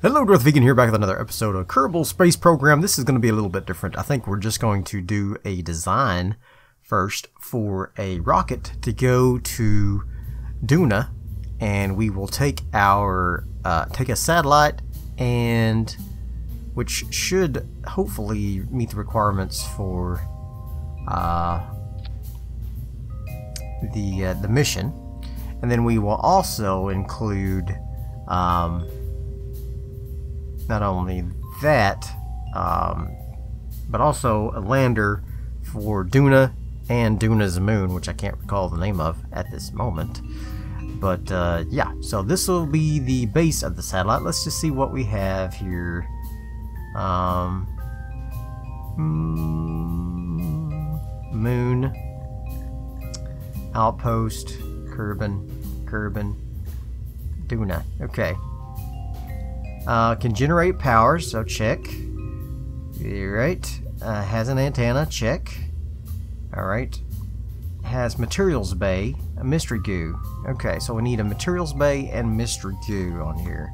Hello, Darthvegan here, back with another episode of Kerbal Space Program. This is going to be a little bit different. I think we're just going to do a design first for a rocket to go to Duna, and we will take our take a satellite, and which should hopefully meet the requirements for the mission, and then we will also include not only that, but also a lander for Doudna and Duna's moon, which I can't recall the name of at this moment. But yeah, so this will be the base of the satellite. Let's just see what we have here. Moon, outpost, Kerbin, Doudna. Okay. Can generate power, so check. Alright. Has an antenna, check. Alright. Has materials bay, a mystery goo. Okay, so we need a materials bay and mystery goo on here.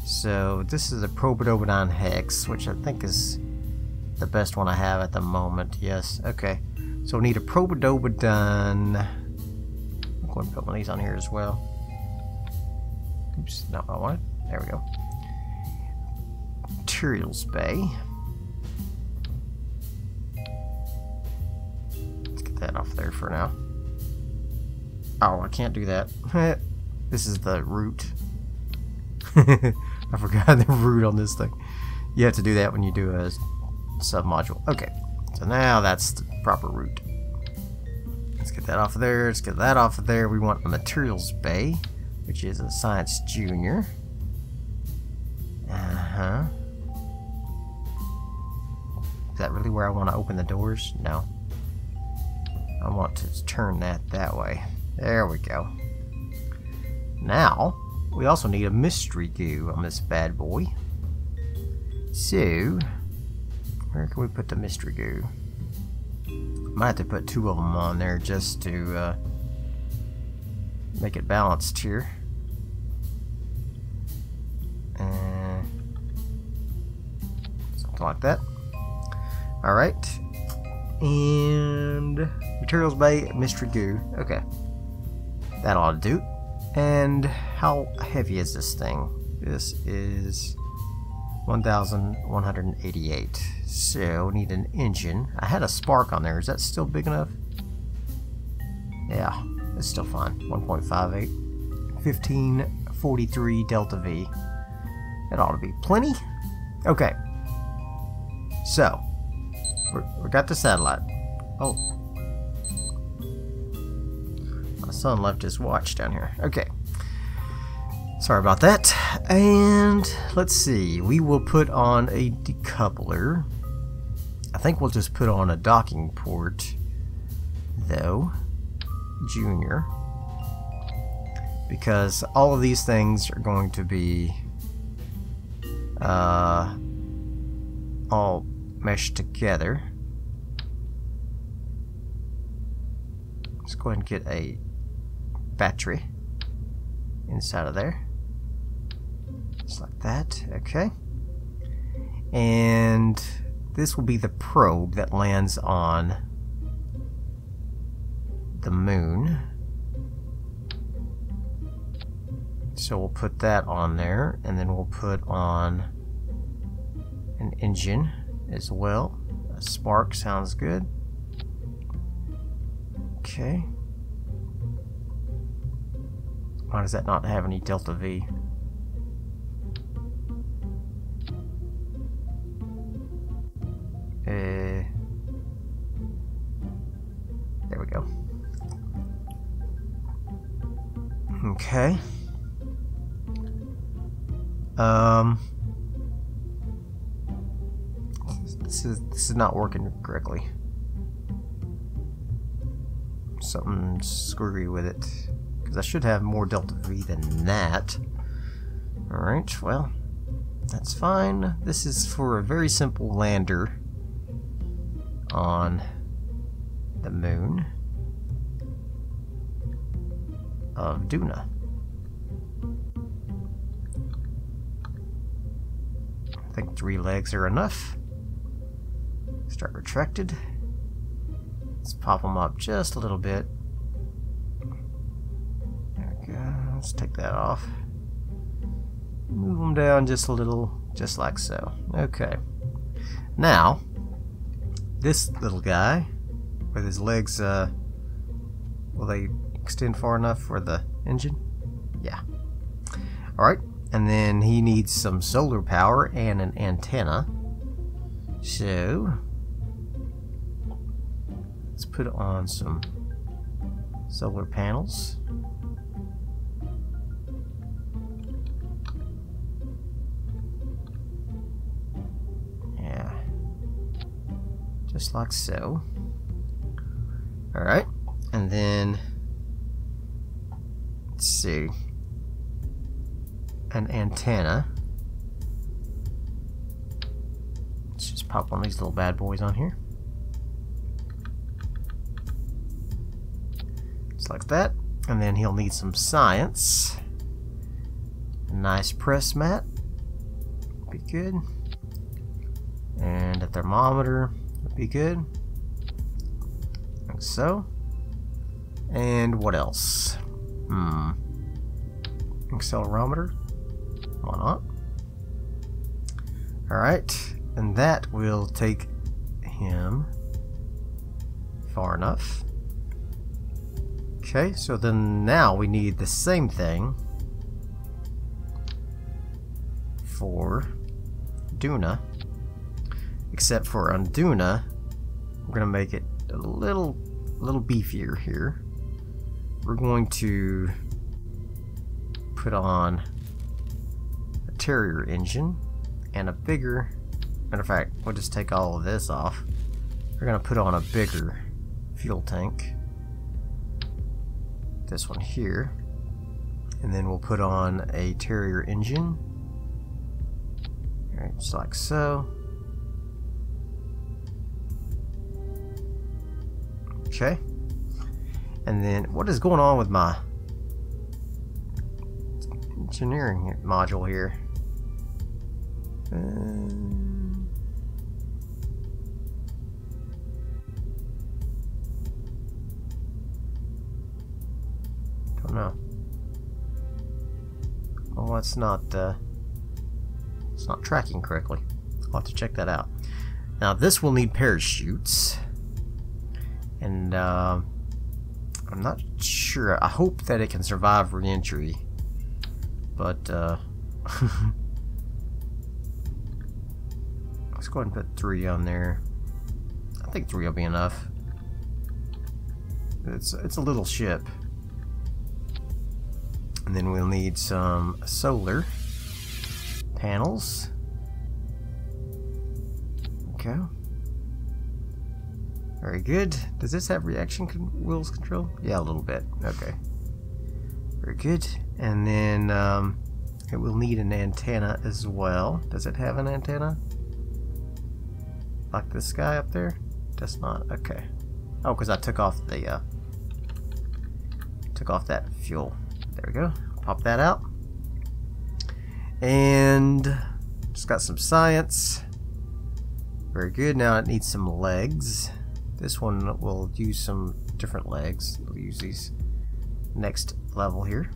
So this is a Probodobodon hex, which I think is the best one I have at the moment. Yes, okay. So we need a Probodobodon. I'm going to put one of these on here as well. Oops, not what I wanted. There we go. Materials bay. Let's get that off there for now. Oh, I can't do that. This is the root. I forgot the root on this thing. You have to do that when you do a submodule. Okay, so now that's the proper root. Let's get that off of there. Let's get that off of there. We want a materials bay, which is a science junior. Is that really where I want to open the doors? No. I want to turn that way. There we go. Now, we also need a mystery goo on this bad boy. So, where can we put the mystery goo? Might have to put two of them on there just to make it balanced here. Something like that. Alright. And materials bay, mystery goo. Okay. That ought to do. And how heavy is this thing? This is 1,188. So we need an engine. I had a spark on there. Is that still big enough? Yeah, it's still fine. 1.58. 1543 DeltaV. That ought to be plenty. Okay. So, we got the satellite. Oh. My son left his watch down here. Okay. Sorry about that. And let's see. We will put on a decoupler. I think we'll just put on a docking port, though. Junior. Because all of these things are going to be all meshed together. Let's go ahead and get a battery inside of there. Just like that. Okay. And this will be the probe that lands on the moon. So we'll put that on there, and then we'll put on an engine as well. A spark sounds good. Okay. Why does that not have any DeltaV? There we go. Okay. This is not working correctly. Something screwy with it, because I should have more DeltaV than that. Alright, well, that's fine. This is for a very simple lander on the moon of Doudna. I think 3 legs are enough. Start retracted. Let's pop them up just a little bit. There we go. Let's take that off. Move them down just a little, just like so. Okay. Now, this little guy with his legs, will they extend far enough for the engine? Yeah. Alright, and then he needs some solar power and an antenna. So, let's put on some solar panels. Yeah, just like so. Alright, and then let's see, an antenna. Let's just pop one of these little bad boys on here. Just like that. And then he'll need some science. A nice press mat would be good. And a thermometer would be good. Like so. And what else? Accelerometer. Why not? Alright, and that will take him far enough. Okay, so then now we need the same thing for Doudna, except for on Doudna, we're going to make it a little beefier here. We're going to put on a Terrier engine and a bigger, matter of fact, we'll just take all of this off. We're going to put on a bigger fuel tank, this one here, and then we'll put on a Terrier engine. Alright, just like so. Okay. And then, what is going on with my engineering module here? Don't know. Well, it's not tracking correctly. I'll have to check that out. Now, this will need parachutes, and I'm not sure. I hope that it can survive re-entry, but let's go ahead and put 3 on there. I think 3 will be enough. It's a little ship. And then we'll need some solar panels. Okay. Very good. Does this have reaction wheels control? Yeah, a little bit. Okay. Very good. And then it will need an antenna as well. Does it have an antenna? Like this guy up there? Does not. Okay. Oh, because I took off the that fuel. There we go. Pop that out. And just got some science. Very good. Now it needs some legs. This one will use some different legs. We'll use these next level here.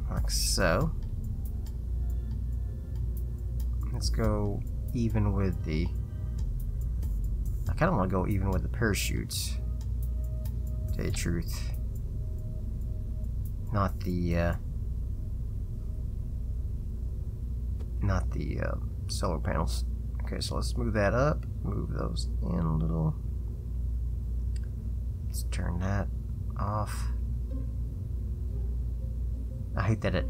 Like so. Let's go even with the... I kind of want to go even with the parachutes. To tell you the truth. Not the solar panels. Okay, so let's move that up. Move those in a little. Let's turn that off. I hate that it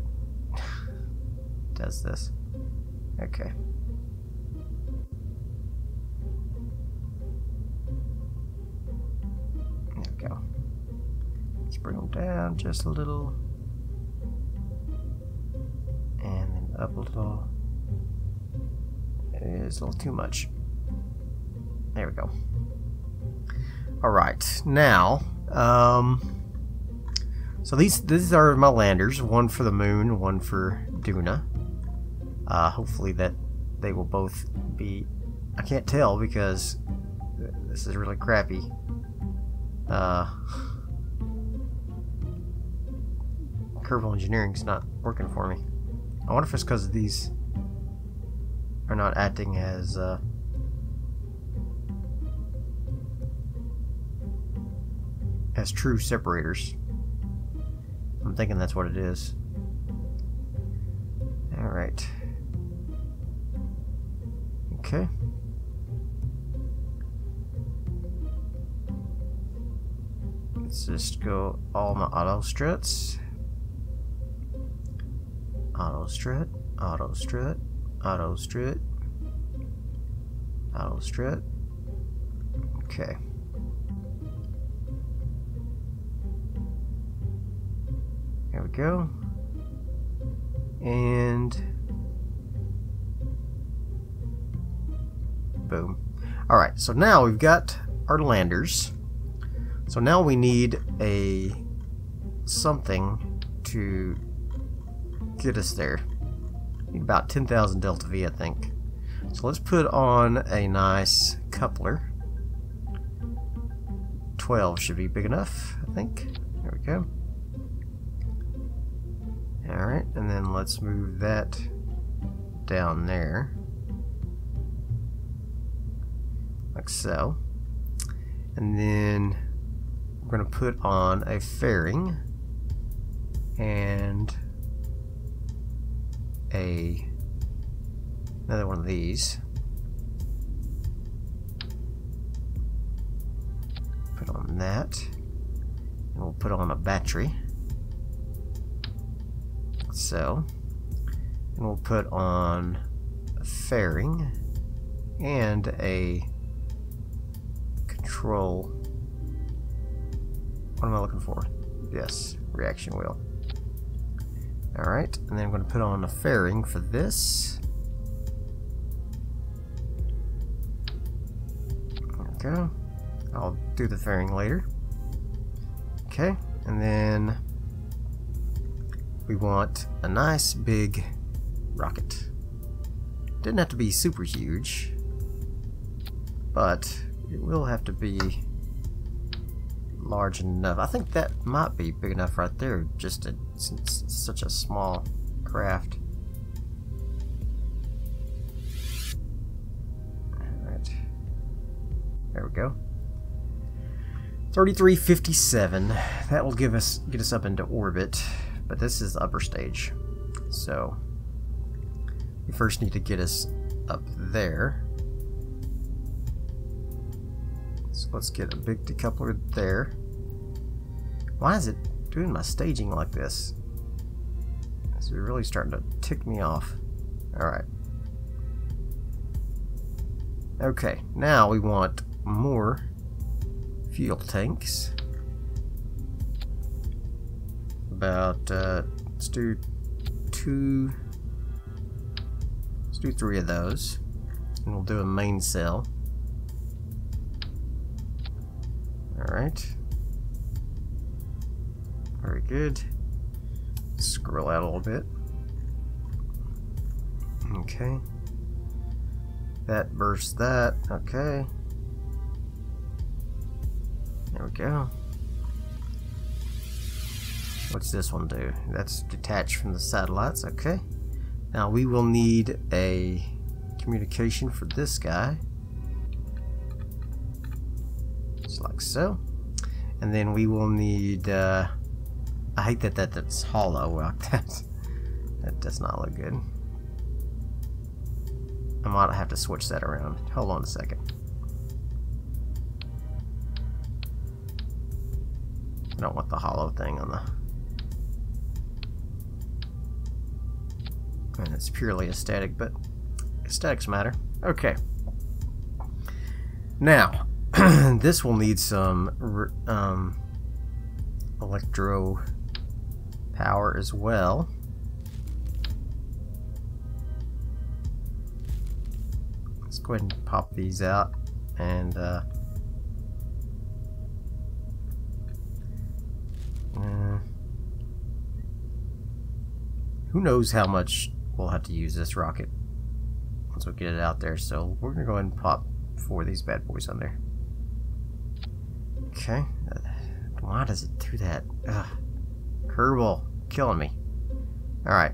does this. Okay. There we go. Let's bring them down just a little. And then up a little. It is a little too much. There we go. Alright, now, so these are my landers, one for the moon, one for Doudna. Hopefully that they will both be... I can't tell because this is really crappy. Kerbal engineering's not working for me. I wonder if it's because these are not acting as true separators. I'm thinking that's what it is. Alright. Okay. Let's just go all my auto struts. Auto strut, auto strut, auto strut, auto strut. Okay. There we go. And boom. Alright, so now we've got our landers. So now we need something to get us there. Need about 10,000 DeltaV, I think. So let's put on a nice coupler. 12 should be big enough, I think. There we go. Alright, and then let's move that down there. Like so. And then we're going to put on a fairing and another one of these. Put on that, and we'll put on a battery. So, and we'll put on a fairing and a control. What am I looking for? Yes, reaction wheel. Alright, and then I'm going to put on a fairing for this. There we go. I'll do the fairing later. Okay, and then we want a nice big rocket. Didn't have to be super huge, but it will have to be large enough. I think that might be big enough right there, just since it's such a small craft. Alright. There we go. 3357. That will get us up into orbit, but this is the upper stage. So we first need to get us up there. So let's get a big decoupler there. Why is it doing my staging like this? This is really starting to tick me off. Alright. Okay, now we want more fuel tanks. About, let's do 3 of those. And we'll do a main cell. Alright. Very good. Scroll out a little bit. Okay. That bursts that. Okay. There we go. What's this one do? That's detached from the satellites. Okay. Now we will need a communication for this guy. Just like so. And then we will need I hate that's hollow. Well, that does not look good. I might have to switch that around. Hold on a second. I don't want the hollow thing on the... And it's purely aesthetic, but aesthetics matter. Okay. Now, this will need some electro power as well. Let's go ahead and pop these out, and who knows how much we'll have to use this rocket once we get it out there. So we're gonna go ahead and pop 4 of these bad boys on there. Okay. Why does it do that? Ugh. Kerbal, killing me. Alright.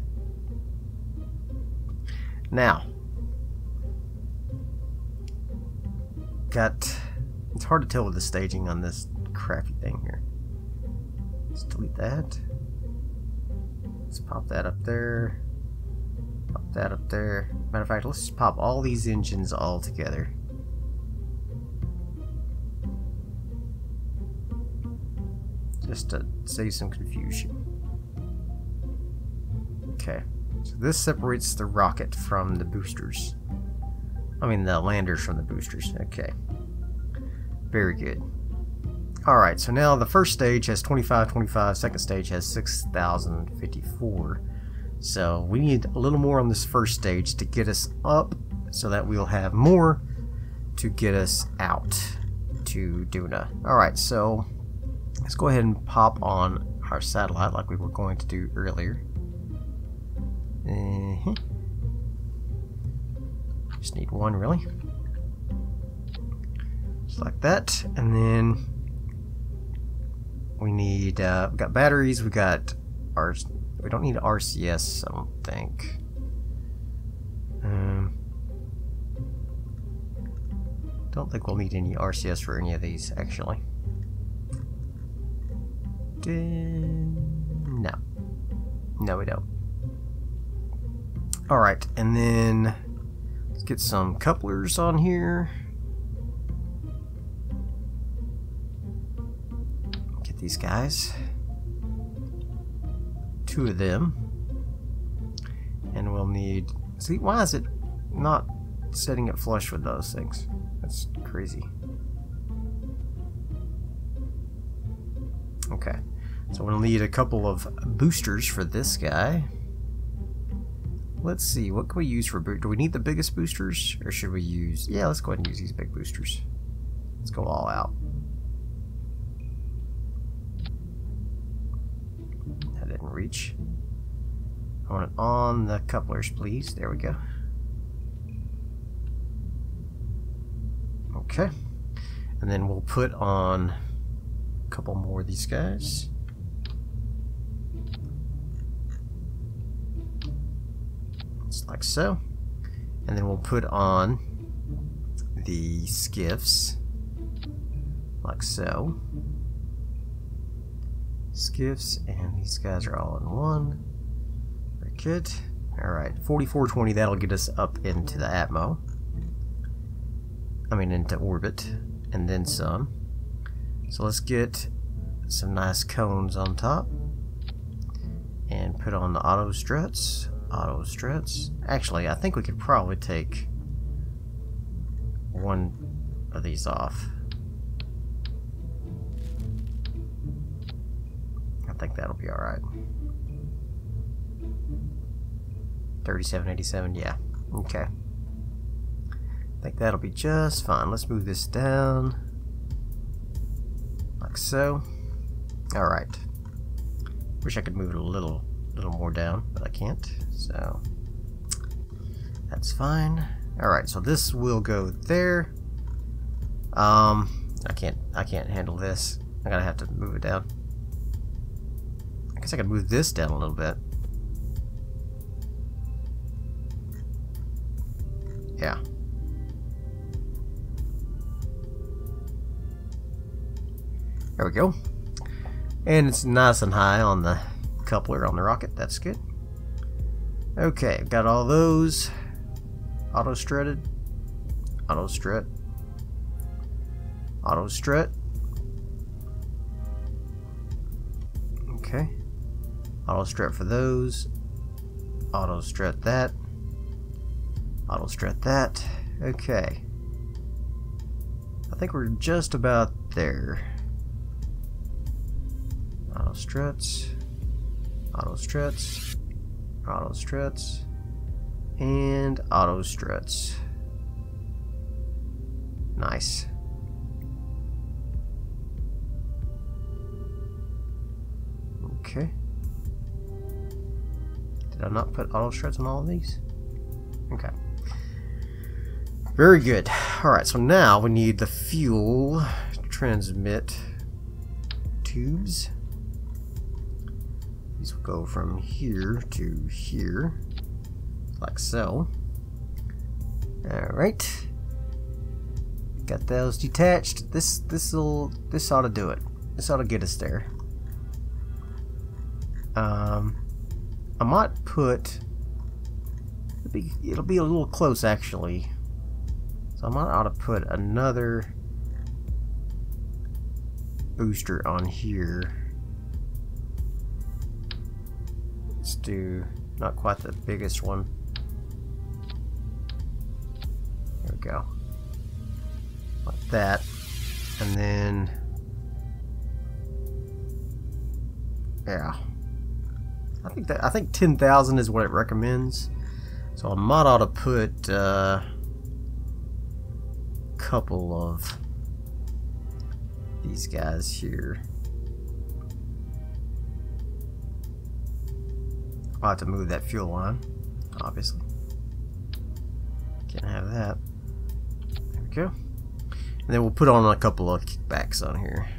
Now. It's hard to tell with the staging on this crappy thing here. Let's delete that. Let's pop that up there. Pop that up there. Matter of fact, let's just pop all these engines all together. Just to save some confusion. Okay, so this separates the rocket from the boosters. I mean the landers from the boosters. Okay, very good. Alright, so now the first stage has 2525, second stage has 6054. So we need a little more on this first stage to get us up so that we'll have more to get us out to Doudna. Alright, so let's go ahead and pop on our satellite like we were going to do earlier. Just need one really. Just like that. And then we need, we got batteries, we got our, we don't need RCS, I don't think. Don't think we'll need any RCS for any of these actually. No. No, we don't. Alright, and then let's get some couplers on here. Get these guys. 2 of them. And we'll need... See, why is it not setting it flush with those things? That's crazy. Okay. So we'll need a couple of boosters for this guy. Let's see, what can we use for boost? Do we need the biggest boosters? Or should we use... Yeah, let's go ahead and use these big boosters. Let's go all out. That didn't reach. I want it on the couplers, please. There we go. Okay. And then we'll put on a couple more of these guys. Like so, and then we'll put on the skiffs like so. Skiffs, and these guys are all in one. Very good. Alright, 4420, that'll get us up into the atmo. I mean into orbit, and then some. So let's get some nice cones on top and put on the auto struts. Auto struts. Actually, I think we could probably take one of these off. I think that'll be alright. 3787, yeah. Okay. I think that'll be just fine. Let's move this down. Like so. Alright. Wish I could move it a little more down, but I can't, so that's fine. Alright, so this will go there. I can't handle this. I'm gonna have to move it down. I guess I could move this down a little bit. Yeah. There we go. And it's nice and high on the coupler on the rocket. That's good. Okay, got all those auto strutted, auto strut, auto strut. Okay, auto strut for those, auto strut that, auto strut that. Okay, I think we're just about there. Auto struts, auto struts, auto struts, and auto struts. Nice. Okay. Did Did I not put auto struts on all of these? Okay. Very good. Alright, so now we need the fuel transmit tubes. These will go from here to here, like so. Alright. Got those detached. This ought to do it. This ought to get us there. I might put... It'll be a little close, actually. So I might ought to put another booster on here. Let's do not quite the biggest one. There we go. Like that. And then... yeah. I think 10,000 is what it recommends. So I might ought to put a couple of these guys here. I'll have to move that fuel line, obviously. Can't have that. There we go. And then we'll put on a couple of kickbacks on here.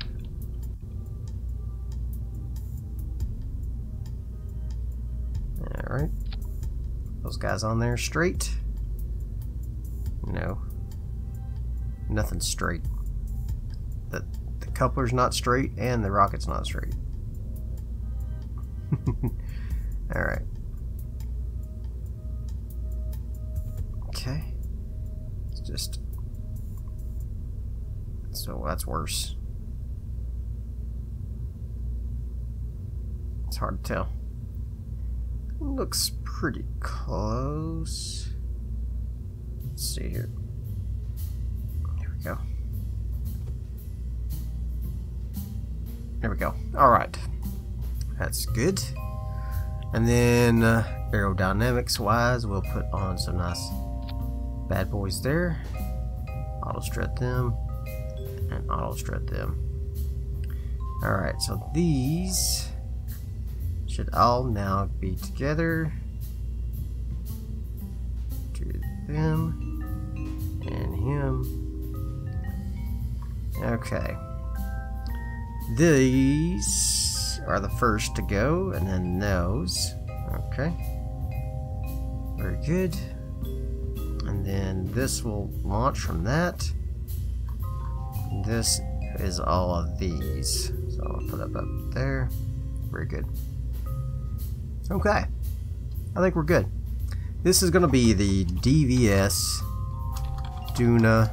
Alright. Those guys on there straight? No. Nothing's straight. The coupler's not straight and the rocket's not straight. Alright. Okay. It's just... so that's worse. It's hard to tell. Looks pretty close. Let's see here. Here we go. There we go. Alright. That's good. And then aerodynamics wise, we'll put on some nice bad boys there. Auto strut them. And auto strut them. Alright, so these should all now be together. To them and him. Okay. These are the first to go, and then those. Okay. Very good. And then this will launch from that. This is all of these. So I'll put it up there. Very good. Okay. I think we're good. This is going to be the DVS Duna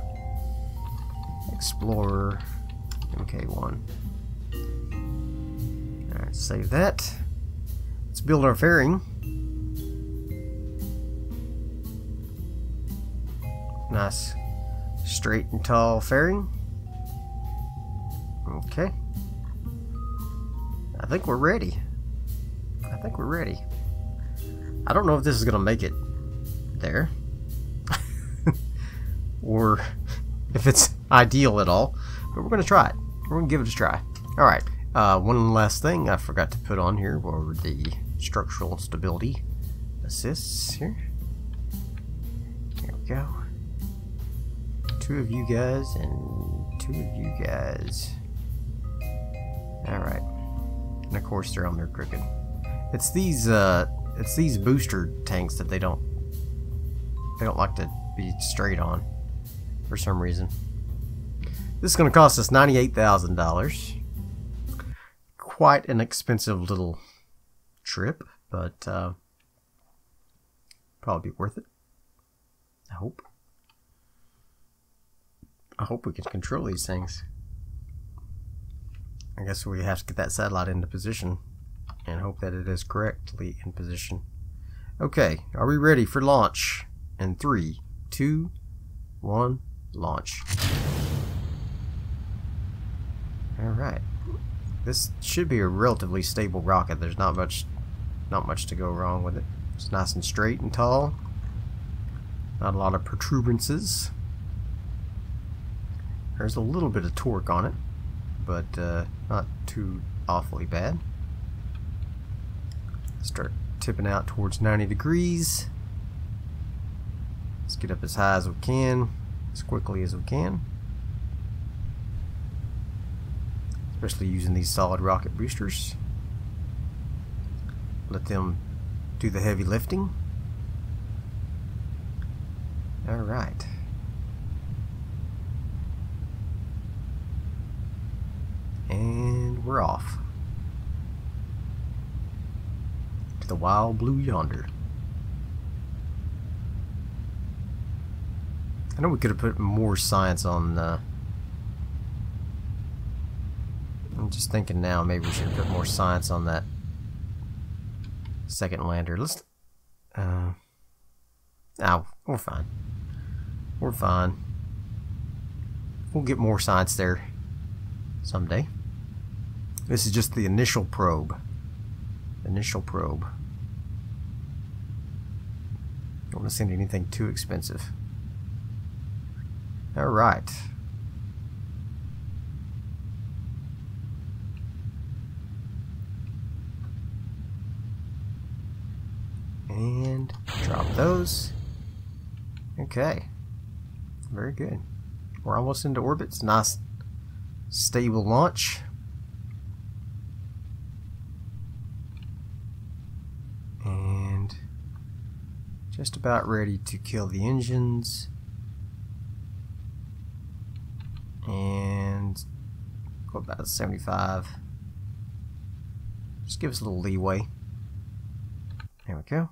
Explorer MK1. Alright, save that. Let's build our fairing. Nice straight and tall fairing. Okay. I think we're ready. I think we're ready. I don't know if this is gonna make it there or if it's ideal at all, but we're gonna try it. We're gonna give it a try. Alright, one last thing I forgot to put on here were the structural stability assists here. There we go. 2 of you guys and 2 of you guys. Alright. And of course they're on their crooked. It's these booster tanks that they don't like to be straight on for some reason. This is going to cost us $98,000. Quite an expensive little trip, but probably be worth it. I hope. I hope we can control these things. I guess we have to get that satellite into position and hope that it is correctly in position. Okay, are we ready for launch? In 3, 2, 1, launch. Alright. This should be a relatively stable rocket. There's not much to go wrong with it. It's nice and straight and tall. Not a lot of protuberances. There's a little bit of torque on it, but not too awfully bad. Start tipping out towards 90 degrees. Let's get up as high as we can, as quickly as we can. Especially using these solid rocket boosters. Let them do the heavy lifting. Alright. And we're off. To the wild blue yonder. I know we could have put more science on I'm just thinking now maybe we should put more science on that second lander. Let's we're fine. We're fine. We'll get more science there someday. This is just the initial probe. Initial probe. Don't want to send anything too expensive. Alright. And drop those. Okay. Very good. We're almost into orbit. It's a nice stable launch. And just about ready to kill the engines. And go about 75. Just give us a little leeway. There we go.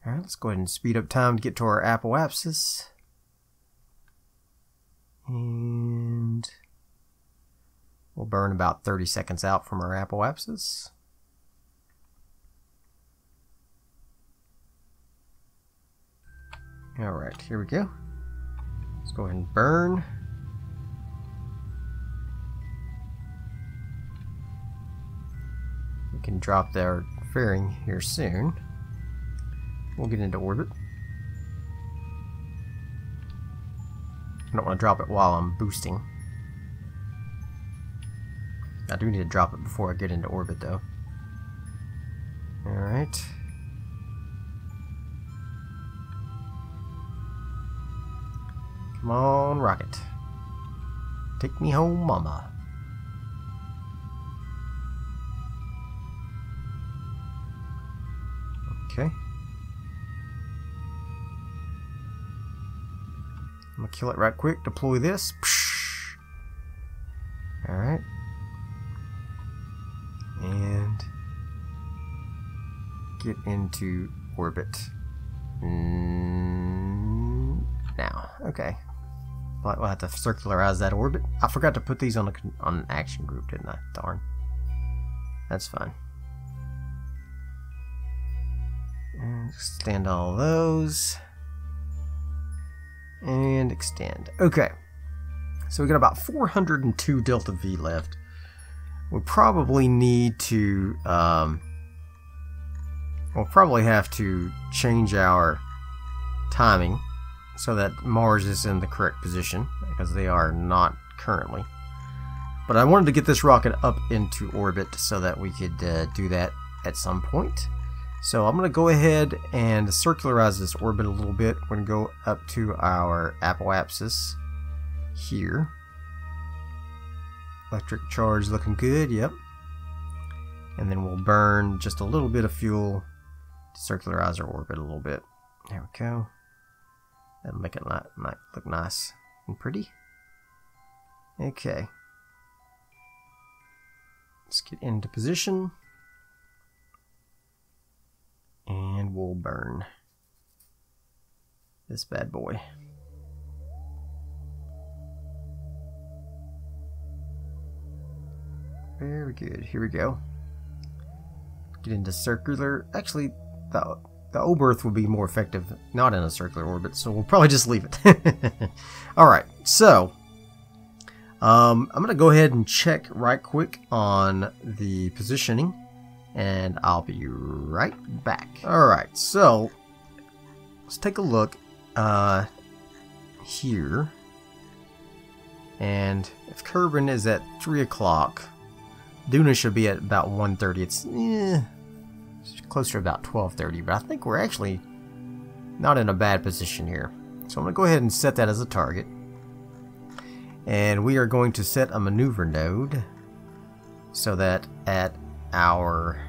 Alright, let's go ahead and speed up time to get to our apoapsis. And we'll burn about 30 seconds out from our apoapsis. Alright, here we go. Let's go ahead and burn. We can drop their fairing here soon. We'll get into orbit. I don't want to drop it while I'm boosting. I do need to drop it before I get into orbit though. Alright. Come on, rocket. Take me home, mama. Okay. I'm gonna kill it right quick. Deploy this. Alright. And get into orbit. Now. Okay. We'll have to circularize that orbit. I forgot to put these on an action group, didn't I? Darn. That's fine. And extend all those. And extend. Okay. So we got about 402 DeltaV left. We probably need to we'll probably have to change our timing so that Mars is in the correct position, because they are not currently. But I wanted to get this rocket up into orbit so that we could do that at some point. So I'm going to go ahead and circularize this orbit a little bit. We're going to go up to our apoapsis here. Electric charge looking good, yep. And then we'll burn just a little bit of fuel to circularize our orbit a little bit. There we go. That'll make it look nice and pretty. Okay. Let's get into position. And we'll burn this bad boy. Very good. Here we go. Get into circular. Actually, the Oberth would be more effective not in a circular orbit, so we'll probably just leave it. Alright, so I'm going to go ahead and check right quick on the positioning, and I'll be right back. Alright, so let's take a look here. And if Kerbin is at 3 o'clock, Duna should be at about 1:30. It's closer to about 1230, but I think we're actually not in a bad position here. So I'm going to go ahead and set that as a target. And we are going to set a maneuver node so that at our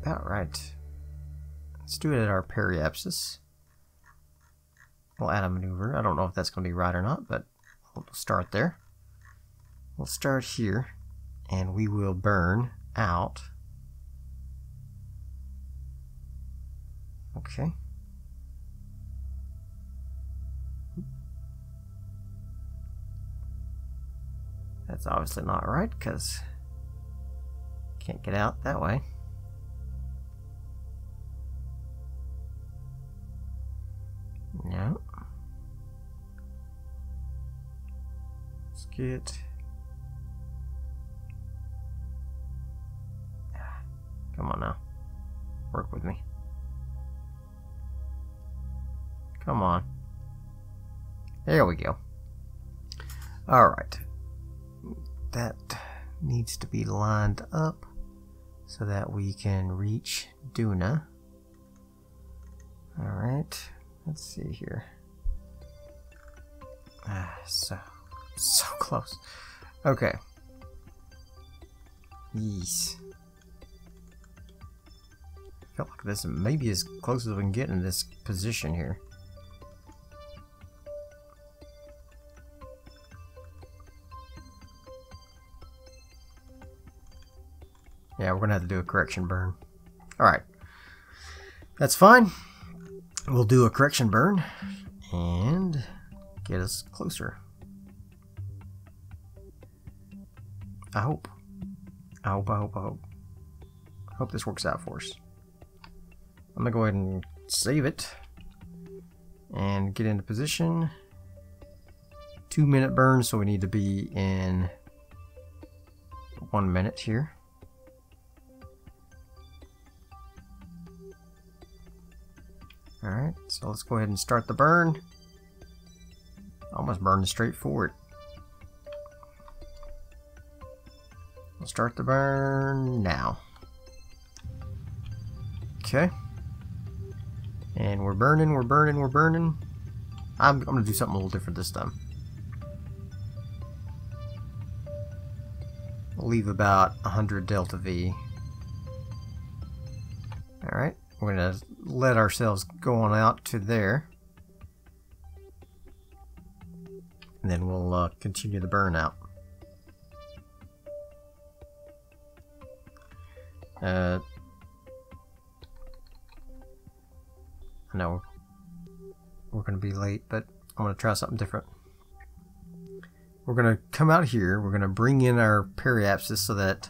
about right. Let's do it at our periapsis. We'll add a maneuver. I don't know if that's going to be right or not, but we'll start there. We'll start here, and we will burn out. Okay. That's obviously not right, because can't get out that way. No. Let's get... Come on now. Work with me. Come on. There we go. Alright. That needs to be lined up so that we can reach Doudna. Alright. Let's see here. So close. Okay. Yes. I feel like this may be as close as we can get in this position here. Yeah, we're gonna have to do a correction burn. Alright. That's fine. We'll do a correction burn and get us closer. I hope. I hope this works out for us. I'm gonna go ahead and save it and get into position. 2-minute burn, so we need to be in 1 minute here. Alright, so let's go ahead and start the burn. Almost burning straight for it. We'll start the burn now. Okay. And we're burning. I'm going to do something a little different this time. We'll leave about 100 DeltaV. Alright, we're going to let ourselves go on out to there. And then we'll continue the burn out. I know we're going to be late, but I'm going to try something different. We're going to come out here. We're going to bring in our periapsis so that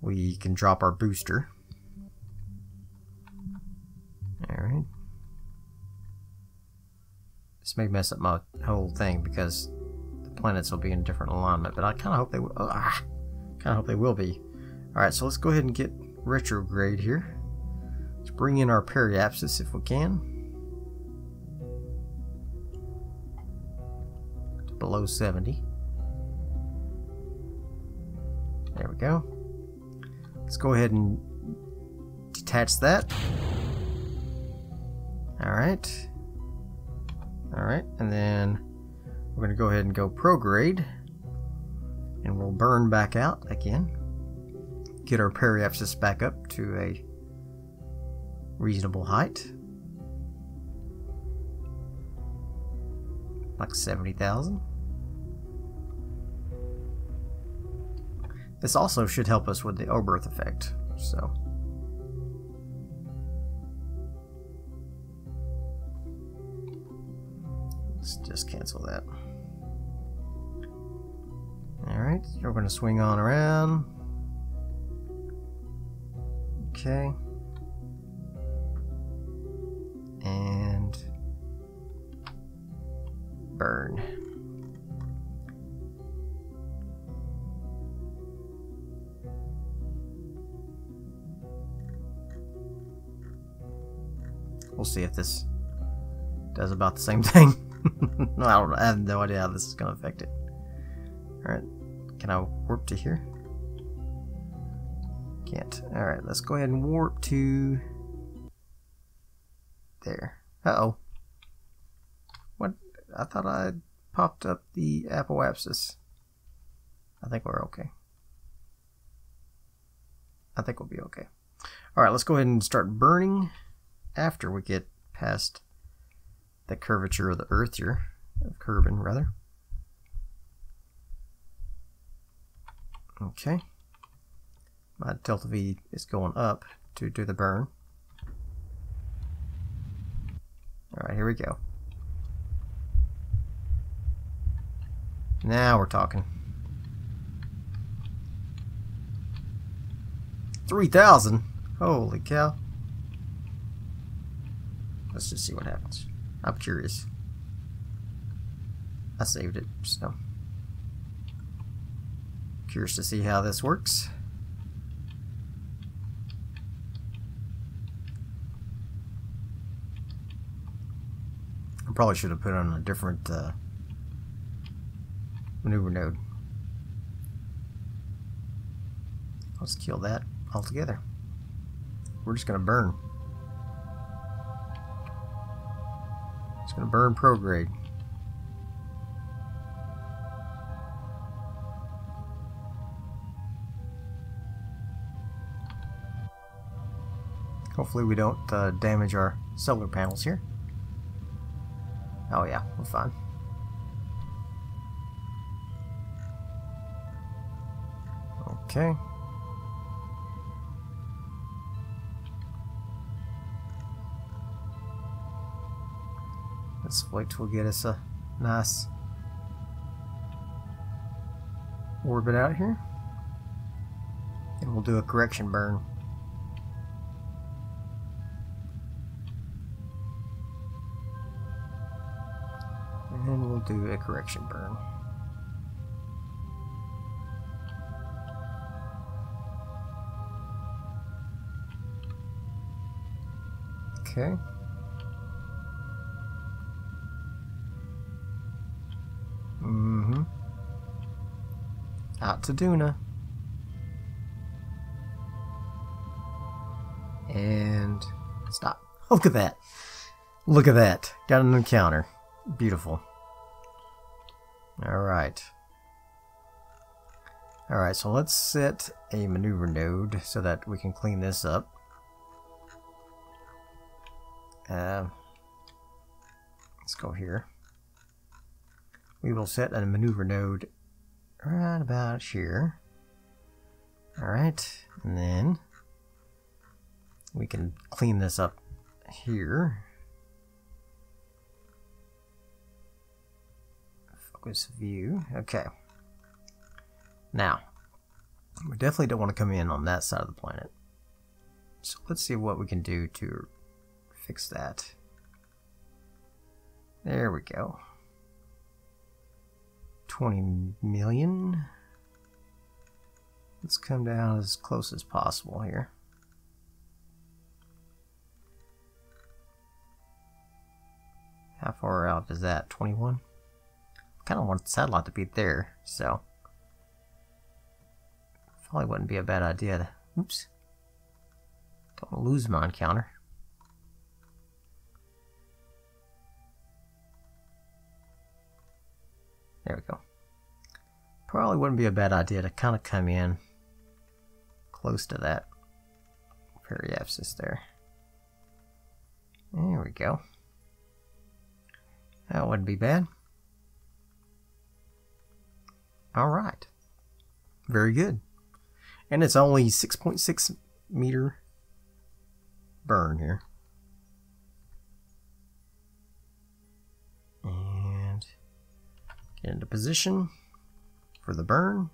we can drop our booster. Alright. This may mess up my whole thing because the planets will be in a different alignment, but I kind of hope they will. Kind of hope they will be. Alright, so let's go ahead and get retrograde here. Let's bring in our periapsis if we can. To below 70. There we go. Let's go ahead and detach that. Alright. Alright, and then we're going to go ahead and go prograde. And we'll burn back out again. Get our periapsis back up to a reasonable height. Like 70,000. This also should help us with the Oberth effect, so. Let's just cancel that. Alright, so we're going to swing on around. Okay. And burn. We'll see if this does about the same thing. I have no idea how this is going to affect it. Alright, can I warp to here? Can't. Alright, let's go ahead and warp to there. Uh-oh. What? I thought I popped up the apoapsis. I think we're okay. I think we'll be okay. Alright, let's go ahead and start burning after we get past the curvature of the Earth here. Of Kerbin, rather. Okay. My DeltaV is going up to do the burn. Alright, here we go. Now we're talking. 3,000? Holy cow. Let's just see what happens. I'm curious. I saved it, so. Curious to see how this works. I probably should have put on a different maneuver node. Let's kill that altogether. We're just going to burn. It's going to burn prograde. Hopefully we don't damage our solar panels here. Oh yeah, we're fine. Okay. Let's wait till we get us a nice orbit out here. And we'll do a correction burn. And we'll do a correction burn. Okay. Out to Duna. And stop. Look at that. Look at that. Got an encounter. Beautiful. Alright. Alright, so let's set a maneuver node so that we can clean this up. Let's go here. We will set a maneuver node right about here. Alright, and then we can clean this up here. Focus view. Okay. Now, we definitely don't want to come in on that side of the planet. So let's see what we can do to fix that. There we go. 20 million. Let's come down as close as possible here. How far out is that? 21? Kind of want the satellite to be there, so probably wouldn't be a bad idea to, oops, don't want to lose my encounter. There we go. Probably wouldn't be a bad idea to kind of come in close to that periapsis there. There we go. That wouldn't be bad. Alright. Very good. And it's only 6.6 meter burn here. And get into position for the burn.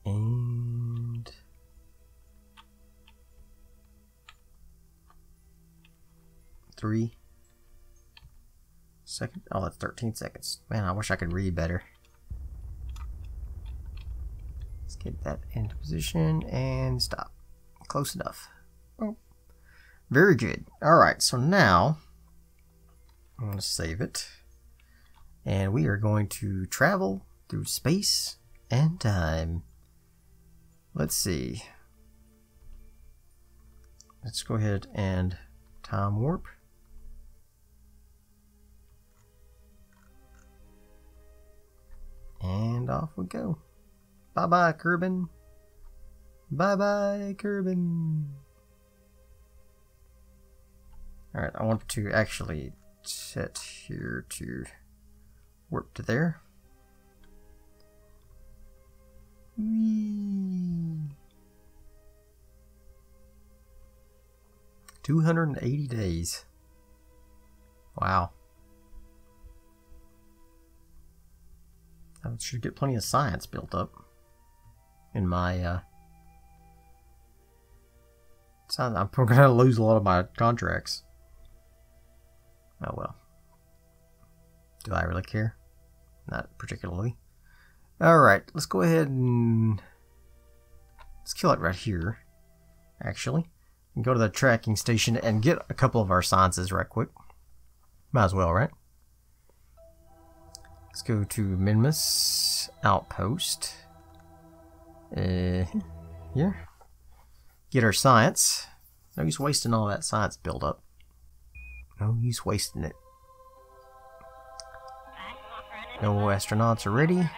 And 3 seconds. Oh, that's 13 seconds. Man, I wish I could read better. Let's get that into position and stop. Close enough. Oh. Very good. Alright, so now I'm going to save it. And we are going to travel through space and time. Let's see. Let's go ahead and time warp. And off we go. Bye-bye, Kerbin. Bye-bye, Kerbin. Alright, I want to actually set here to warp to there. Whee! 280 days. Wow. I should get plenty of science built up in my I'm gonna lose a lot of my contracts. Oh well. Do I really care? Not particularly. Alright, let's go ahead and let's kill it right here, actually. And go to the tracking station and get a couple of our sciences right quick. Might as well, right? Let's go to Minmus Outpost. Here. Get our science. No use wasting all that science buildup. No use wasting it. No astronauts are ready.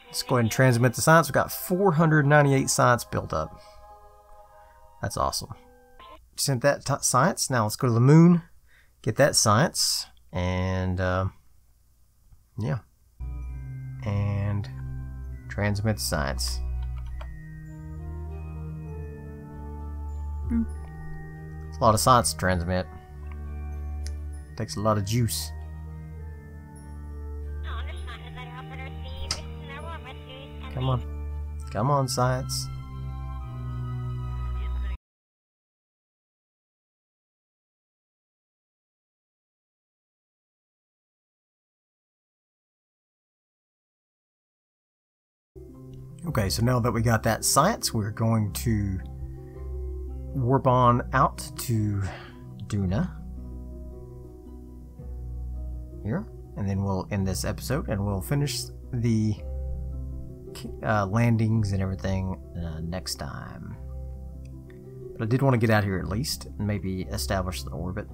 Let's go ahead and transmit the science. We've got 498 science built up. That's awesome. Sent that science. Now let's go to the moon. Get that science. And, yeah. And transmit the science. It's a lot of science to transmit. Takes a lot of juice. Come on. Come on, science. Okay, so now that we got that science, we're going to warp on out to Duna. Here. And then we'll end this episode and we'll finish the landings and everything next time. But I did want to get out here at least and maybe establish the orbit.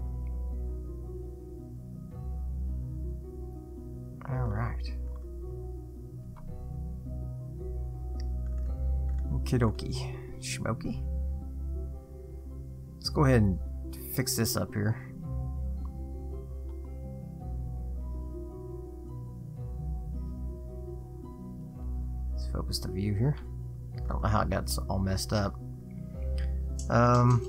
Alright. Okie dokie. Schmoky. Let's go ahead and fix this up here. Let's focus the view here. I don't know how it got all messed up. I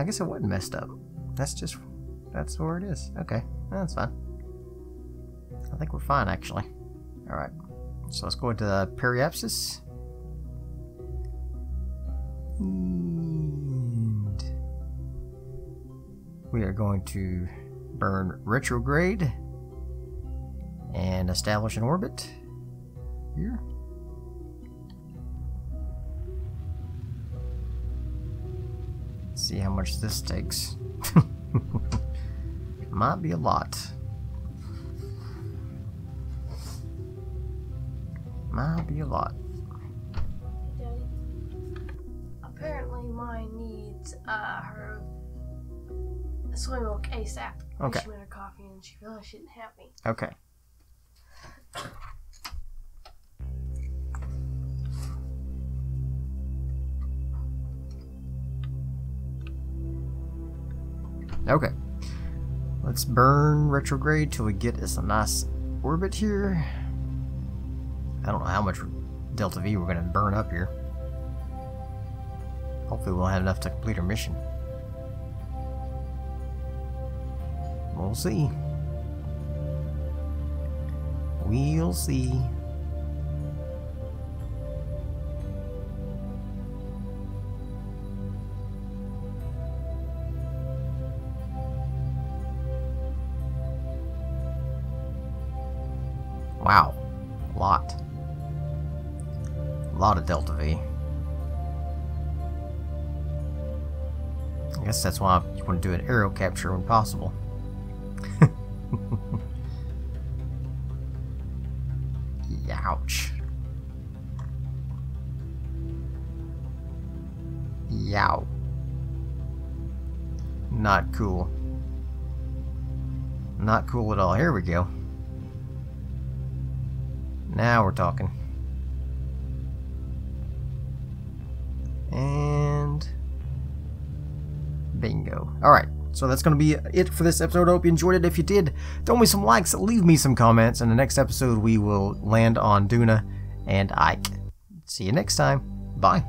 guess it wasn't messed up. That's where it is. Okay, that's fine. I think we're fine actually. Alright, so let's go into periapsis. And we are going to burn retrograde and establish an orbit here. Let's see how much this takes. Might be a lot. Might be a lot. Apparently mine needs her soy milk ASAP. Okay. She made her coffee and she realized she didn't have me. Okay. Okay. Let's burn retrograde till we get us a nice orbit here. I don't know how much DeltaV we're going to burn up here. Hopefully we'll have enough to complete our mission. We'll see. We'll see. Wow. A lot. A lot of DeltaV. I guess that's why you want to do an aerial capture when possible. Yow. Not cool. Not cool at all. Here we go. Now we're talking. And bingo. Alright, so that's going to be it for this episode. I hope you enjoyed it. If you did, throw me some likes, leave me some comments. In the next episode, we will land on Doudna and Ike. See you next time. Bye.